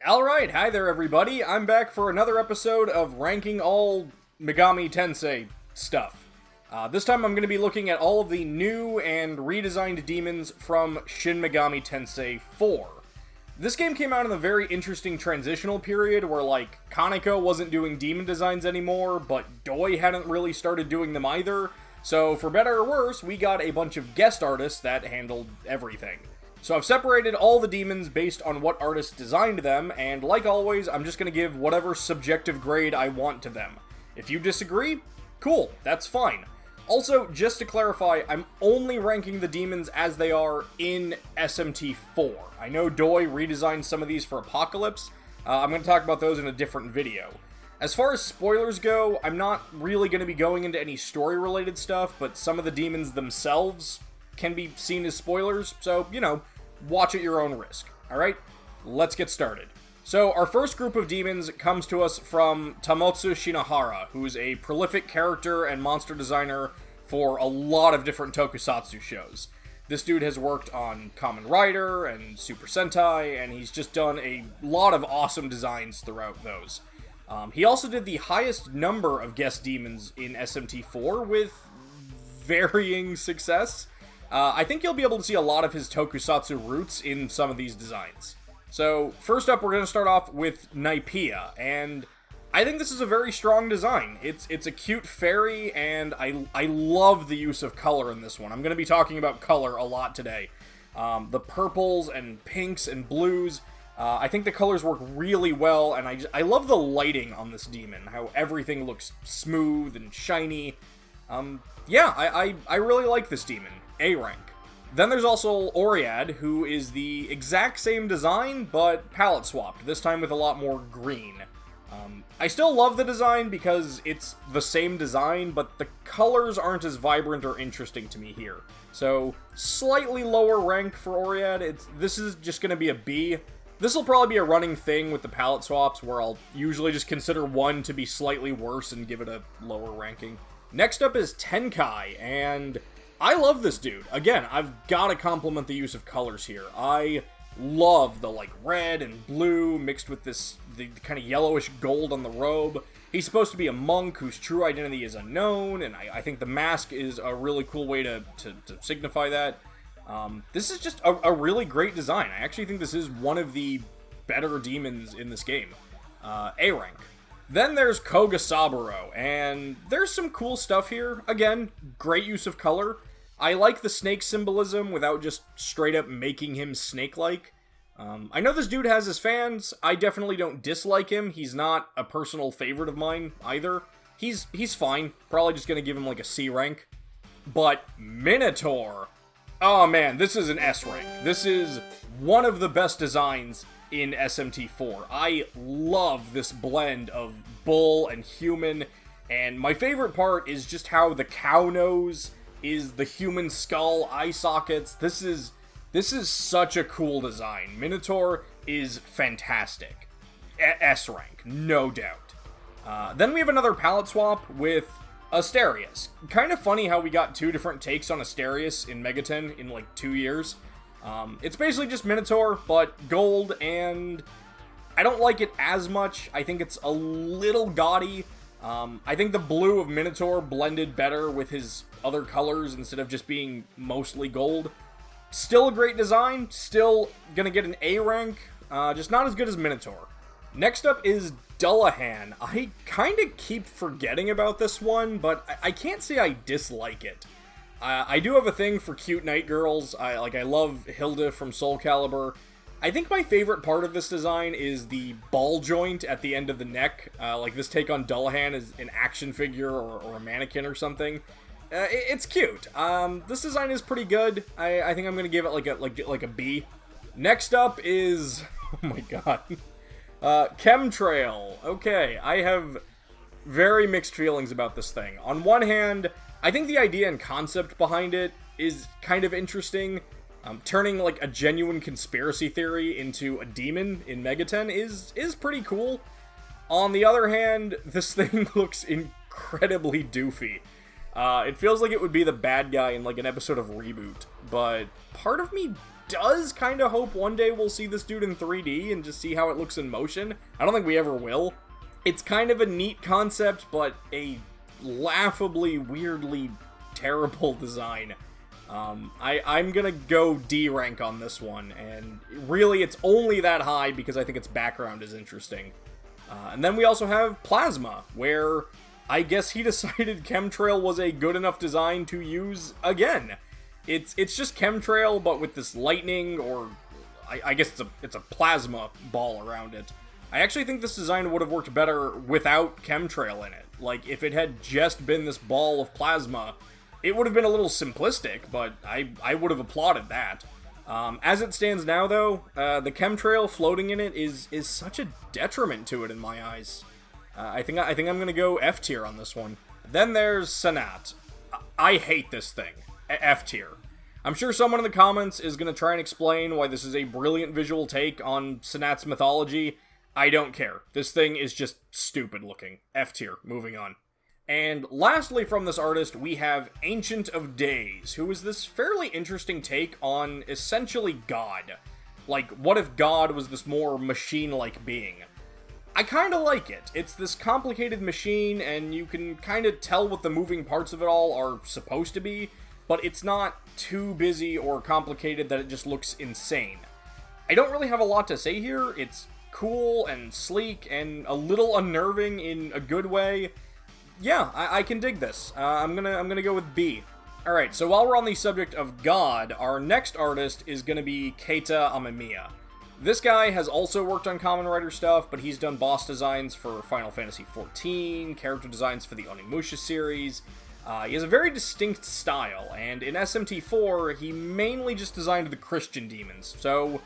Alright, hi there everybody, I'm back for another episode of ranking all Megami Tensei stuff. This time I'm going to be looking at all of the new and redesigned demons from Shin Megami Tensei IV. This game came out in a very interesting transitional period where, like, Kaneko wasn't doing demon designs anymore, but Doi hadn't really started doing them either, so for better or worse, we got a bunch of guest artists that handled everything. So I've separated all the demons based on what artist designed them, and like always, I'm just going to give whatever subjective grade I want to them. If you disagree, cool, that's fine. Also, just to clarify, I'm only ranking the demons as they are in SMT4. I know Doi redesigned some of these for Apocalypse. I'm going to talk about those in a different video. As far as spoilers go, I'm not really going to be going into any story-related stuff, but some of the demons themselves can be seen as spoilers, so, you know, watch at your own risk. Alright, let's get started. So, our first group of demons comes to us from Tamotsu Shinahara, who is a prolific character and monster designer for a lot of different tokusatsu shows. This dude has worked on Kamen Rider and Super Sentai, and he's just done a lot of awesome designs throughout those. He also did the highest number of guest demons in SMT4 with varying success. I think you'll be able to see a lot of his tokusatsu roots in some of these designs. So, first up, we're going to start off with Naipia, and I think this is a very strong design. It's a cute fairy, and I love the use of color in this one. I'm going to be talking about color a lot today. The purples and pinks and blues, I think the colors work really well, and I love the lighting on this demon, how everything looks smooth and shiny. Yeah, I really like this demon. A rank. Then there's also Oriad, who is the exact same design, but palette swapped, this time with a lot more green. I still love the design because it's the same design, but the colors aren't as vibrant or interesting to me here. So, slightly lower rank for Oriad. This is just going to be a B. This will probably be a running thing with the palette swaps, where I'll usually just consider one to be slightly worse and give it a lower ranking. Next up is Tenkai, and I love this dude. Again, I've got to compliment the use of colors here. I love the, like, red and blue mixed with the kind of yellowish gold on the robe. He's supposed to be a monk whose true identity is unknown, and I think the mask is a really cool way to signify that. This is just a really great design. I actually think this is one of the better demons in this game. A rank. Then there's Koga Saboro, and there's some cool stuff here. Again, great use of color. I like the snake symbolism without just straight up making him snake-like. I know this dude has his fans. I definitely don't dislike him. He's not a personal favorite of mine either. He's fine. Probably just gonna give him like a C rank. But Minotaur. Oh man, this is an S rank. This is one of the best designs in SMT4. I love this blend of bull and human, and my favorite part is just how the cow nose is the human skull eye sockets. This is such a cool design. Minotaur is fantastic. S rank, no doubt. Then we have another palette swap with Asterius. Kind of funny how we got two different takes on Asterius in Megaten in like 2 years. It's basically just Minotaur, but gold, and I don't like it as much. I think it's a little gaudy. I think the blue of Minotaur blended better with his other colors instead of just being mostly gold. Still a great design, still gonna get an A rank, just not as good as Minotaur. Next up is Dullahan. I kind of keep forgetting about this one, but I can't say I dislike it. I do have a thing for cute night girls. I love Hilda from Soul Calibur. I think my favorite part of this design is the ball joint at the end of the neck. Like this take on Dullahan as an action figure or a mannequin or something. It's cute. This design is pretty good. I think I'm gonna give it like a B. Next up is oh my god, Chemtrail. Okay, I have very mixed feelings about this thing. On one hand, I think the idea and concept behind it is kind of interesting. Turning like a genuine conspiracy theory into a demon in Megaten is pretty cool. On the other hand, this thing looks incredibly doofy. It feels like it would be the bad guy in like an episode of Reboot, but part of me does kind of hope one day we'll see this dude in 3D and just see how it looks in motion. I don't think we ever will. It's kind of a neat concept, but a laughably, weirdly terrible design. I'm gonna go D rank on this one, and really it's only that high because I think its background is interesting. And then we also have Plasma, where I guess he decided Chemtrail was a good enough design to use again. It's just Chemtrail, but with this lightning, or I guess it's a plasma ball around it. I actually think this design would have worked better without Chemtrail in it. Like, if it had just been this ball of plasma, it would have been a little simplistic, but I would have applauded that. As it stands now, though, the Chemtrail floating in it is such a detriment to it in my eyes. I think I'm gonna go F tier on this one. Then there's Sanat. I hate this thing. F tier. I'm sure someone in the comments is gonna try and explain why this is a brilliant visual take on Sanat's mythology. I don't care. This thing is just stupid looking. F tier. Moving on. And lastly from this artist, we have Ancient of Days, who is this fairly interesting take on essentially God. Like, what if God was this more machine-like being? I kinda like it. It's this complicated machine, and you can kinda tell what the moving parts of it all are supposed to be, but it's not too busy or complicated that it just looks insane. I don't really have a lot to say here. It's cool and sleek and a little unnerving in a good way. Yeah, I can dig this. I'm gonna go with B. Alright, so while we're on the subject of God, our next artist is gonna be Keita Amemiya. This guy has also worked on Kamen Rider stuff, but he's done boss designs for Final Fantasy XIV, character designs for the Onimusha series. He has a very distinct style, and in SMT4, he mainly just designed the Christian demons, so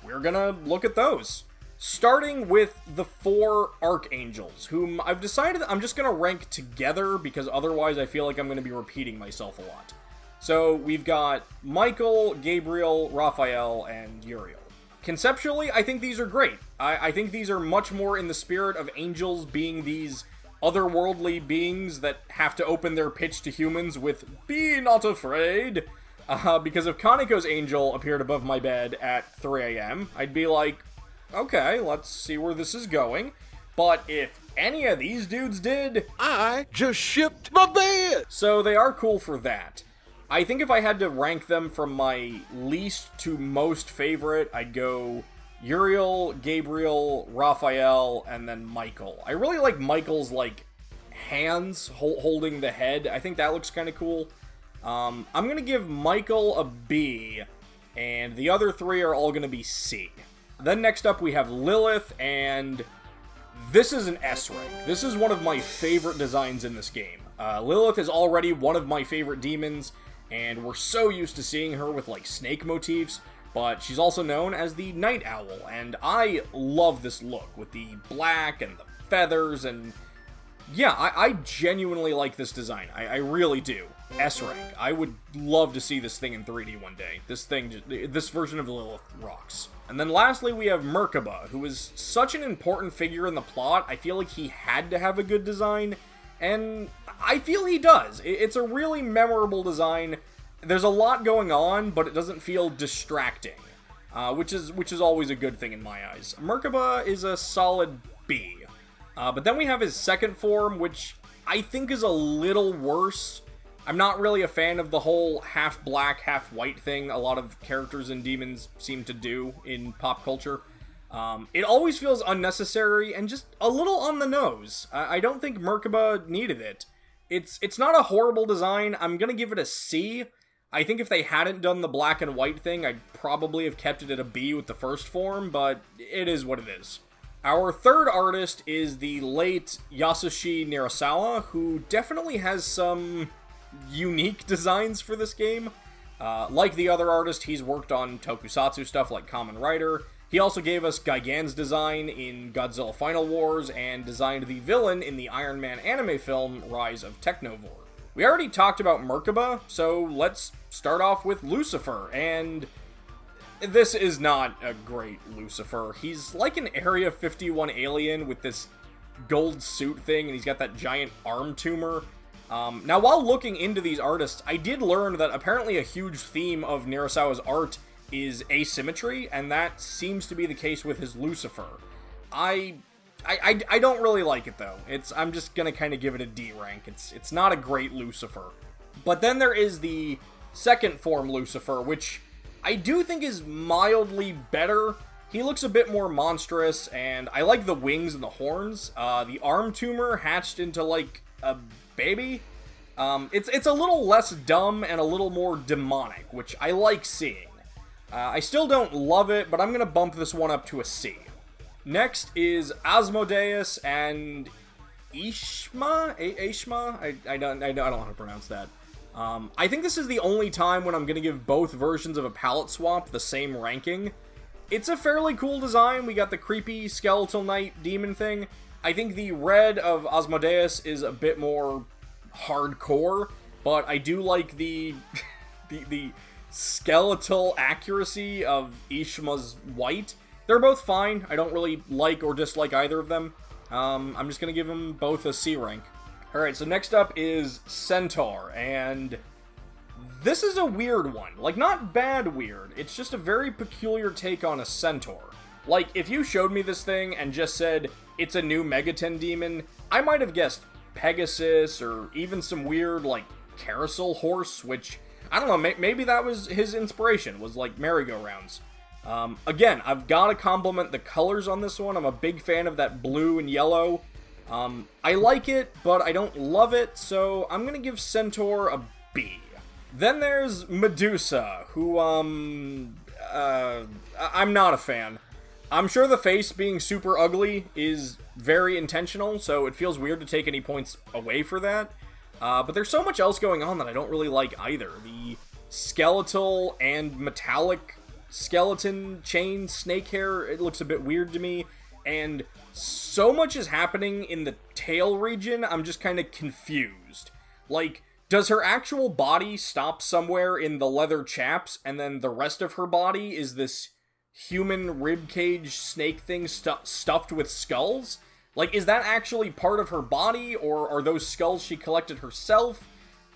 we're gonna look at those. Starting with the 4 Archangels, whom I've decided I'm just going to rank together because otherwise I feel like I'm going to be repeating myself a lot. So we've got Michael, Gabriel, Raphael, and Uriel. Conceptually, I think these are great. I think these are much more in the spirit of angels being these otherworldly beings that have to open their pitch to humans with "Be not afraid." Because if Kaneko's angel appeared above my bed at 3 a.m., I'd be like, okay, let's see where this is going. But if any of these dudes did, I just shipped my bed! So they are cool for that. I think if I had to rank them from my least to most favorite, I'd go Uriel, Gabriel, Raphael, and then Michael. I really like Michael's, hands holding the head. I think that looks kind of cool. I'm gonna give Michael a B, and the other 3 are all gonna be C. Then next up we have Lilith, and this is an S rank. This is one of my favorite designs in this game. Lilith is already one of my favorite demons, and we're so used to seeing her with, snake motifs, but she's also known as the Night Owl, and I love this look with the black and the feathers, and yeah, I genuinely like this design. I really do. S rank. I would love to see this thing in 3D one day. This version of Lilith rocks. And then lastly, we have Merkaba, who is such an important figure in the plot. I feel like he had to have a good design, and I feel he does. It's a really memorable design. There's a lot going on, but it doesn't feel distracting, which is always a good thing in my eyes. Merkaba is a solid B. But then we have his second form, which I think is a little worse. I'm not really a fan of the whole half black, half white thing a lot of characters and demons seem to do in pop culture. It always feels unnecessary and just a little on the nose. I don't think Merkaba needed it. It's not a horrible design. I'm gonna give it a C. I think if they hadn't done the black and white thing, I'd probably have kept it at a B with the first form, but it is what it is. Our third artist is the late Yasushi Nirosawa, who definitely has some unique designs for this game. Like the other artist, he's worked on tokusatsu stuff like Kamen Rider. He also gave us Gigan's design in Godzilla Final Wars and designed the villain in the Iron Man anime film Rise of Technovore. We already talked about Merkaba, so let's start off with Lucifer, and this is not a great Lucifer. He's like an Area 51 alien with this gold suit thing, and he's got that giant arm tumor. Now, while looking into these artists, I did learn that apparently a huge theme of Nirosawa's art is asymmetry, and that seems to be the case with his Lucifer. I don't really like it, though. I'm just gonna kind of give it a D rank. It's not a great Lucifer. But then there is the second form Lucifer, which I do think is mildly better. He looks a bit more monstrous, and I like the wings and the horns. The arm tumor hatched into, like, a baby. It's a little less dumb and a little more demonic, which I like seeing. I still don't love it, but I'm gonna bump this one up to a C. Next is Asmodeus and Ishma? Ishma? I don't know how to pronounce that. I think this is the only time when I'm gonna give both versions of a palette swap the same ranking. It's a fairly cool design. We got the creepy skeletal knight demon thing. I think the red of Asmodeus is a bit more hardcore, but I do like the the skeletal accuracy of Ishma's white. They're both fine. I don't really like or dislike either of them. I'm just gonna give them both a C rank. Alright, so next up is Centaur, and this is a weird one. Like, not bad weird, it's just a very peculiar take on a centaur. Like, if you showed me this thing and just said, it's a new Megaton demon, I might have guessed Pegasus, or even some weird, like, carousel horse, which, I don't know, maybe that was his inspiration, was like merry-go-rounds. Again, I've got to compliment the colors on this one. I'm a big fan of that blue and yellow. I like it, but I don't love it, so I'm gonna give Centaur a B. Then there's Medusa, who, I'm not a fan. I'm sure the face being super ugly is very intentional, so it feels weird to take any points away for that. But there's so much else going on that I don't really like either. The skeletal and metallic skeleton chain snake hair, it looks a bit weird to me. And so much is happening in the tail region, I'm just kind of confused. Like, does her actual body stop somewhere in the leather chaps, and then the rest of her body is this human ribcage snake thing stuffed with skulls? Like, is that actually part of her body, or are those skulls she collected herself?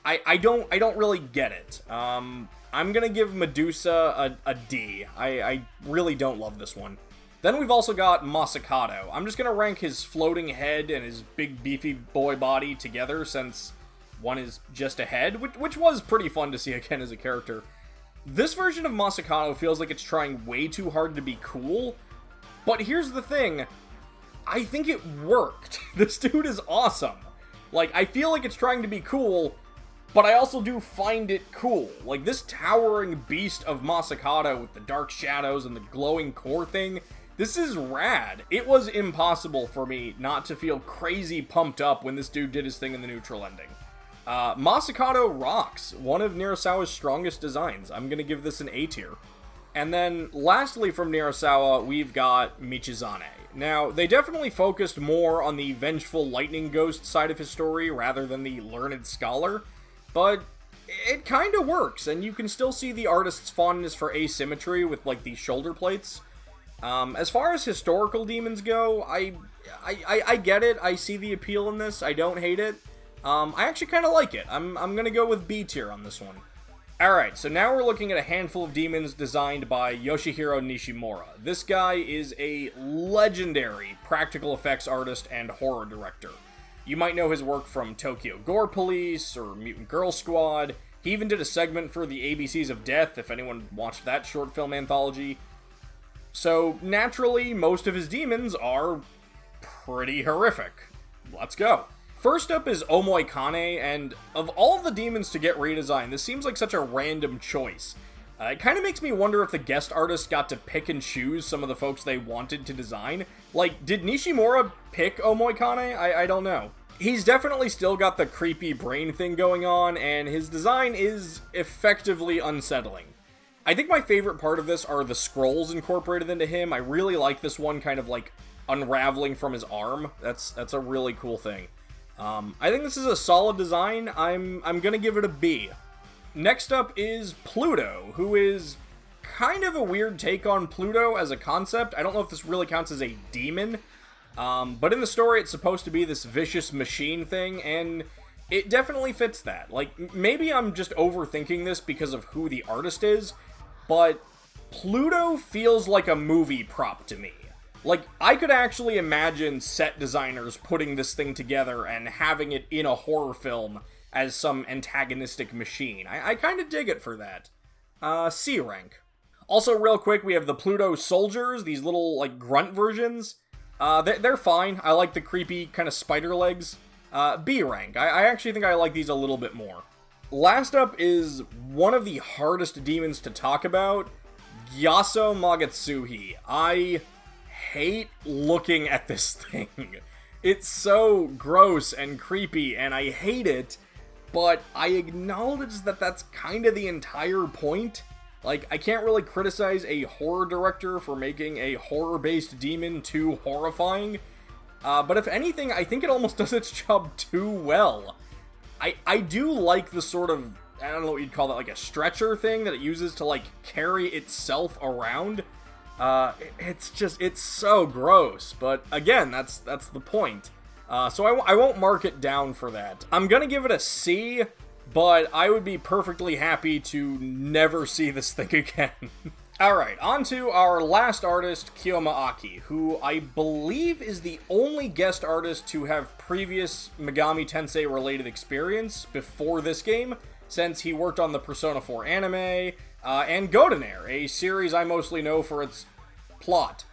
I don't really get it. I'm gonna give Medusa a D. I really don't love this one. Then we've also got Masakado. I'm just gonna rank his floating head and his big beefy boy body together, since one is just a head, which was pretty fun to see again as a character. This version of Masakado feels like it's trying way too hard to be cool, but here's the thing, I think it worked. This dude is awesome. Like, I feel like it's trying to be cool, but I also do find it cool. Like, this towering beast of Masakado with the dark shadows and the glowing core thing, this is rad. It was impossible for me not to feel crazy pumped up when this dude did his thing in the neutral ending. Masakado rocks. One of Nirosawa's strongest designs. I'm gonna give this an A tier. And then, lastly from Nirosawa, we've got Michizane. Now, they definitely focused more on the vengeful lightning ghost side of his story rather than the learned scholar, but it kinda works, and you can still see the artist's fondness for asymmetry with, like, the shoulder plates. As far as historical demons go, I get it. I see the appeal in this. I don't hate it. I actually kind of like it. I'm gonna go with B tier on this one. Alright, so now we're looking at a handful of demons designed by Yoshihiro Nishimura. This guy is a legendary practical effects artist and horror director. You might know his work from Tokyo Gore Police or Mutant Girl Squad. He even did a segment for the ABCs of Death, if anyone watched that short film anthology. So, naturally, most of his demons are pretty horrific. Let's go. First up is Omoi Kane, and of all the demons to get redesigned, this seems like such a random choice. It kind of makes me wonder if the guest artists got to pick and choose some of the folks they wanted to design. Like, did Nishimura pick Omoi Kane? I don't know. He's definitely still got the creepy brain thing going on, and his design is effectively unsettling. I think my favorite part of this are the scrolls incorporated into him. I really like this one kind of, like, unraveling from his arm. That's a really cool thing. I think this is a solid design. I'm gonna give it a B. Next up is Pluto, who is kind of a weird take on Pluto as a concept. I don't know if this really counts as a demon, but in the story it's supposed to be this vicious machine thing, and it definitely fits that. Like, maybe I'm just overthinking this because of who the artist is, but Pluto feels like a movie prop to me. Like, I could actually imagine set designers putting this thing together and having it in a horror film as some antagonistic machine. I kind of dig it for that. C rank. Also, real quick, we have the Pluto soldiers, these little, like, grunt versions. They're fine. I like the creepy kind of spider legs. B rank. I actually think I like these a little bit more. Last up is one of the hardest demons to talk about, Yasuo Magatsuhi. I hate looking at this thing. It's so gross and creepy, and I hate it, but I acknowledge that that's kind of the entire point. Like, I can't really criticize a horror director for making a horror-based demon too horrifying, but if anything, I think it almost does its job too well. I do like the sort of, I don't know what you'd call that, like a stretcher thing that it uses to, like, carry itself around. It's so gross, but again, that's the point. So I won't mark it down for that. I'm gonna give it a C, but I would be perfectly happy to never see this thing again. Alright, on to our last artist, Kiyoma Aki, who I believe is the only guest artist to have previous Megami Tensei related experience before this game, since he worked on the Persona 4 anime, and Goldenair, a series I mostly know for its plot.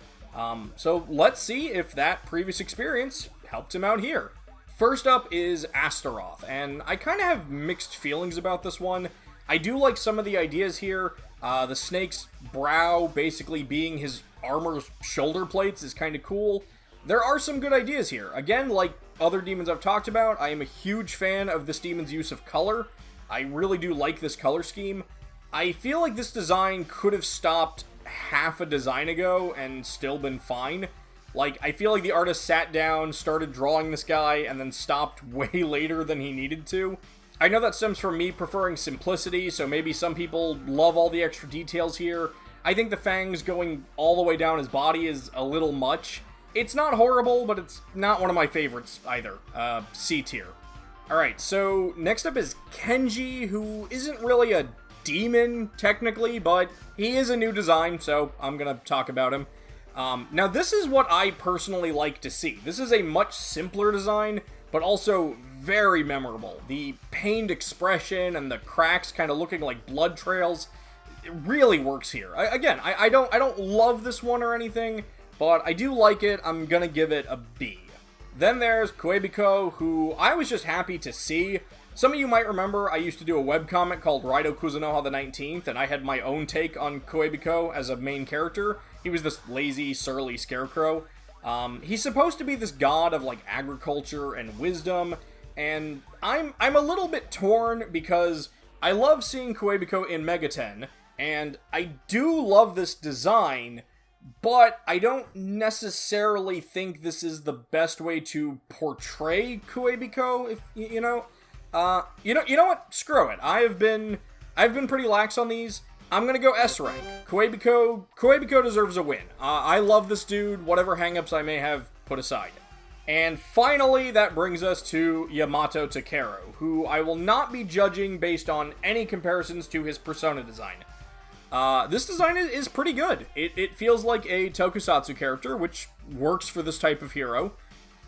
So let's see if that previous experience helped him out here. First up is Asteroth, and I kind of have mixed feelings about this one. I do like some of the ideas here. The snake's brow basically being his armor's shoulder plates is kind of cool. There are some good ideas here. Again, like other demons I've talked about, I am a huge fan of this demon's use of color. I really do like this color scheme. I feel like this design could have stopped half a design ago and still been fine. Like, I feel like the artist sat down, started drawing this guy, and then stopped way later than he needed to. I know that stems from me preferring simplicity, so maybe some people love all the extra details here. I think the fangs going all the way down his body is a little much. It's not horrible, but it's not one of my favorites either. C tier. Alright, so next up is Kenji, who isn't really a demon, technically, but he is a new design, so I'm gonna talk about him. Now, this is what I personally like to see. This is a much simpler design, but also very memorable. The pained expression and the cracks kind of looking like blood trails, it really works here. I don't love this one or anything, but I do like it. I'm gonna give it a B. Then there's Kwebiko, who I was just happy to see. Some of you might remember I used to do a webcomic called Raido Kuzunoha the 19th, and I had my own take on Kwebiko as a main character. He was this lazy, surly scarecrow. He's supposed to be this god of, like, agriculture and wisdom, and I'm a little bit torn because I love seeing Kwebiko in Megaten, and I do love this design, but I don't necessarily think this is the best way to portray Kwebiko, if you know. You know what? Screw it. I've been pretty lax on these. I'm gonna go S rank. Kwebiko deserves a win. I love this dude, whatever hangups I may have put aside. And finally, that brings us to Yamato Takero, who I will not be judging based on any comparisons to his Persona design. This design is pretty good. It feels like a tokusatsu character, which works for this type of hero.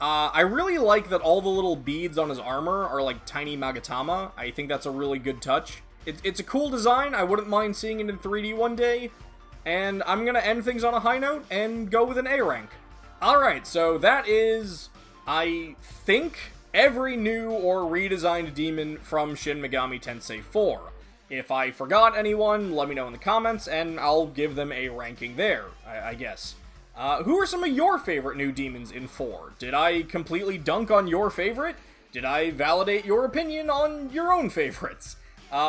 I really like that all the little beads on his armor are like tiny Magatama. I think that's a really good touch. It's a cool design. I wouldn't mind seeing it in 3D one day. And I'm gonna end things on a high note and go with an A rank. Alright, so that is, I think, every new or redesigned demon from Shin Megami Tensei IV. If I forgot anyone, let me know in the comments, and I'll give them a ranking there, I guess. Who are some of your favorite new demons in 4? Did I completely dunk on your favorite? Did I validate your opinion on your own favorites?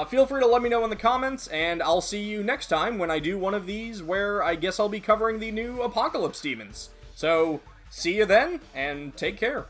Feel free to let me know in the comments, and I'll see you next time when I do one of these where I guess I'll be covering the new Apocalypse demons. So, see you then, and take care.